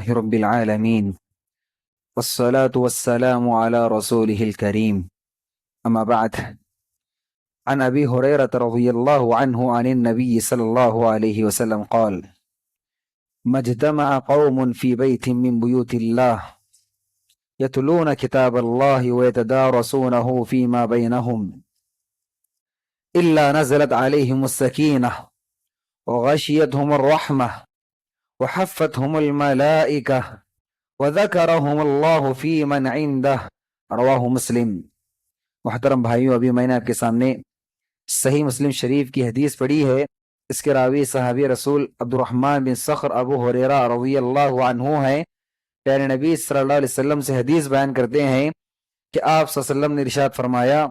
لله رب العالمين والصلاة والسلام على رسوله الكريم أما بعد عن أبي هريرة رضي الله عنه عن النبي صلى الله عليه وسلم قال ما اجتمع قوم في بيت من بيوت الله يتلون كتاب الله ويتدارسونه فيما بينهم إلا نزلت عليهم السكينة وغشيتهم الرحمة وحفتهم الملائكة وذكرهم اللہ فی من عندہ رواہ مسلم۔ محترم بھائیوں، ابھی میں نے آپ کے سامنے صحیح مسلم شریف کی حدیث پڑھی ہے۔ اس کے راوی صحابی رسول عبد الرحمن بن صخر ابو ہریرہ رضی اللہ عنہ ہیں۔ پیارے نبی صلی اللہ علیہ وسلم سے حدیث بیان کرتے ہیں کہ آپ صلی اللہ علیہ وسلم نے ارشاد فرمایا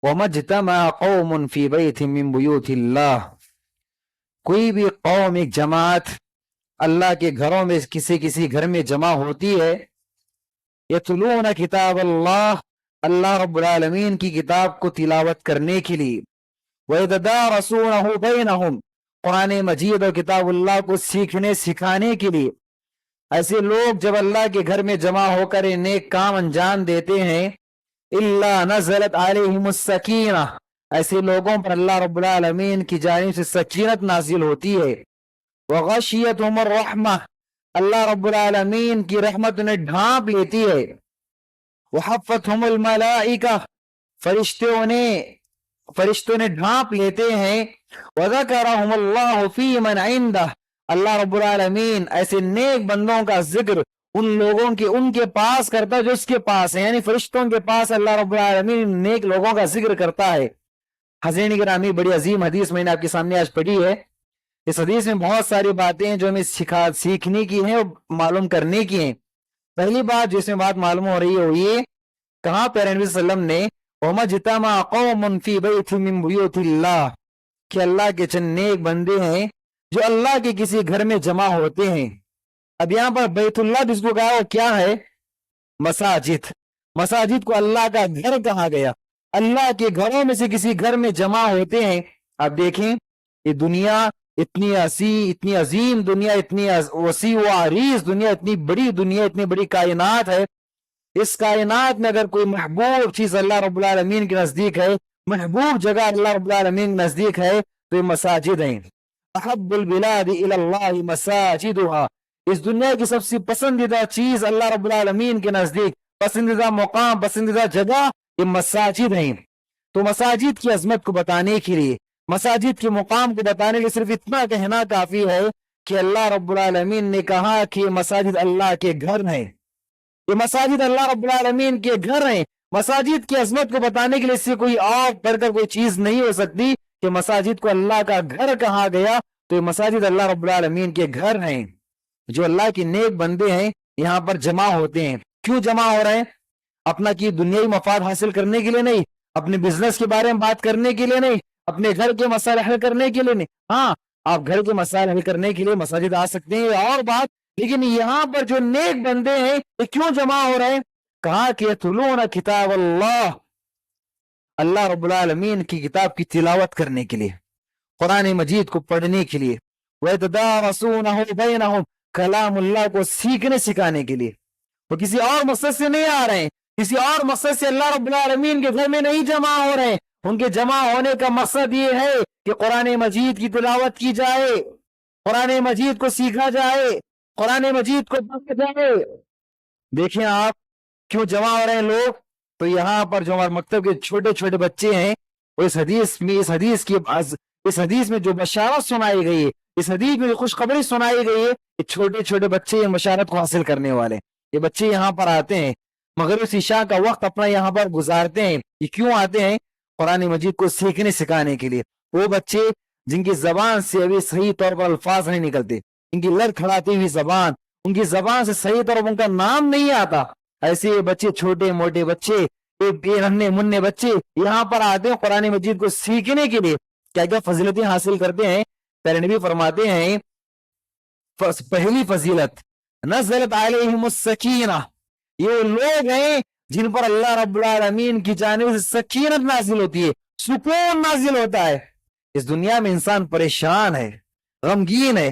وَمَا اجْتَمَعَ قَوْمٌ فِي بَيْتٍ مِّن بُيُوتِ اللَّهِ، کوئی بھی قوم، ایک جماعت اللہ کے گھروں میں کسی گھر میں جمع ہوتی ہے، یتلون کتاب اللہ، اللہ رب العالمین کی کتاب کو تلاوت کرنے کے لیے، وَيَتَدَارَسُونَهُ بَيْنَهُمْ، قرآن مجید اور کتاب اللہ کو سیکھنے سکھانے کے لیے۔ ایسے لوگ جب اللہ کے گھر میں جمع ہو کر نیک کام انجام دیتے ہیں، الا نزلت علیہم السکینہ، ایسے لوگوں پر اللہ رب العالمین کی جانب سے سکینت نازل ہوتی ہے، وغشیتہم الرحمہ، اللہ رب العالمین کی رحمت انہیں ڈھانپ لیتی ہے، وحفتہم الملائکہ، فرشتوں نے ڈھانپ لیتے ہیں، وذکرہم اللہ فی من عندہ، اللہ رب العالمین ایسے نیک بندوں کا ذکر ان لوگوں کے ان کے پاس کرتا ہے جو اس کے پاس ہے، یعنی فرشتوں کے پاس اللہ رب العالمین نیک لوگوں کا ذکر کرتا ہے۔ حضرین گرامی، بڑی عظیم حدیث میں نے آپ کے سامنے آج پڑھی ہے۔ اس حدیث میں بہت ساری باتیں ہیں جو ہمیں سیکھنے کی ہیں اور معلوم کرنے کی ہیں۔ پہلی بات جس میں بات معلوم ہو رہی ہے وہ یہ، کہاں پیارے نبی صلی اللہ علیہ وسلم نے وَمَا اجْتَمَعَ قَوْمٌ فِي بَيْتٍ مِّن بُيُوتِ اللَّهِ، کہ اللہ کے چند نیک بندے ہیں جو اللہ کے کسی گھر میں جمع ہوتے ہیں۔ اب یہاں پر بیت اللہ جس کو کہا وہ کیا ہے؟ مساجد۔ مساجد کو اللہ کا گھر کہا گیا۔ اللہ کے گھروں میں سے کسی گھر میں جمع ہوتے ہیں۔ اب دیکھیں، یہ دنیا اتنی عظیم دنیا، اتنی وسیع و عریض دنیا، اتنی بڑی دنیا، اتنی بڑی کائنات ہے۔ اس کائنات میں اگر کوئی محبوب چیز اللہ رب العالمین کے نزدیک ہے، محبوب جگہ اللہ رب العالمین کے نزدیک ہے تو یہ مساجد ہیں۔ احب البلاد الی اللہ مساجدها، اس دنیا کی سب سے پسندیدہ چیز اللہ رب العالمین کے نزدیک، پسندیدہ مقام، پسندیدہ جگہ یہ مساجد ہیں۔ تو مساجد کی عظمت کو بتانے کے لیے، مساجد کے مقام کو بتانے کے لیے صرف اتنا کہنا کافی ہے کہ اللہ رب العالمین نے کہا کہ مساجد اللہ کے گھر ہیں، یہ مساجد اللہ رب العالمین کے گھر ہیں۔ مساجد کی عظمت کو بتانے کے لیے اس سے کوئی اور بڑھ کر کوئی چیز نہیں ہو سکتی کہ مساجد کو اللہ کا گھر کہا گیا، تو یہ مساجد اللہ رب العالمین کے گھر ہیں۔ جو اللہ کے نیک بندے ہیں یہاں پر جمع ہوتے ہیں۔ کیوں جمع ہو رہے ہیں؟ اپنا کی دنیائی مفاد حاصل کرنے کے لیے نہیں، اپنے بزنس کے بارے میں بات کرنے کے لیے نہیں، اپنے گھر کے مسائل حل کرنے کے لیے نہیں۔ ہاں، آپ گھر کے مسائل حل کرنے کے لیے مساجد آ سکتے ہیں اور بات، لیکن یہاں پر جو نیک بندے ہیں یہ کیوں جمع ہو رہے ہیں؟ کہا کہ یتلون کتاب اللہ، اللہ رب العالمین کی کتاب کی تلاوت کرنے کے لیے، قرآن مجید کو پڑھنے کے لیے، وَيَتَدَارَسُونَهُ بَيْنَهُمْ، کلام اللہ کو سیکھنے سکھانے کے لیے۔ وہ کسی اور مقصد سے نہیں آ رہے ہیں، کسی اور مقصد سے اللہ رب العالمین کے گھر میں نہیں جمع ہو رہے ہیں۔ ان کے جمع ہونے کا مقصد یہ ہے کہ قرآن مجید کی تلاوت کی جائے، قرآن مجید کو سیکھا جائے، قرآن مجید کو پڑھا جائے۔ دیکھیں آپ کیوں جمع ہو رہے ہیں لوگ؟ تو یہاں پر جو ہمارے مکتب کے چھوٹے چھوٹے بچے ہیں وہ اس حدیث میں جو بشارت سنائی گئی ہے، اس حدیث میں جو خوشخبری سنائی گئی ہے، یہ چھوٹے چھوٹے بچے ان بشارت کو حاصل کرنے والے۔ یہ بچے یہاں پر آتے ہیں، مغرب عشاء کا وقت اپنا یہاں پر گزارتے ہیں۔ یہ کیوں آتے ہیں؟ قرآن مجید کو سیکھنے سکھانے کے لیے۔ وہ بچے جن کی زبان سے ابھی صحیح طور پر الفاظ نہیں نکلتے، ان کی لڑکھڑاتی ہوئی زبان، ان کی زبان سے صحیح طور پر ان کا نام نہیں آتا، ایسے بچے، چھوٹے موٹے بچے، ننھے منھے بچے یہاں پر آتے ہیں قرآن مجید کو سیکھنے کے لیے۔ کیا کیا فضیلتیں حاصل کرتے ہیں؟ پیارے نبی فرماتے ہیں پہلی فضیلت، نزلت علیہم السکینہ، یہ لوگ ہیں جن پر اللہ رب العالمین کی جانب سے سکینت نازل ہوتی ہے، سکون نازل ہوتا ہے۔ اس دنیا میں انسان پریشان ہے، غمگین ہے،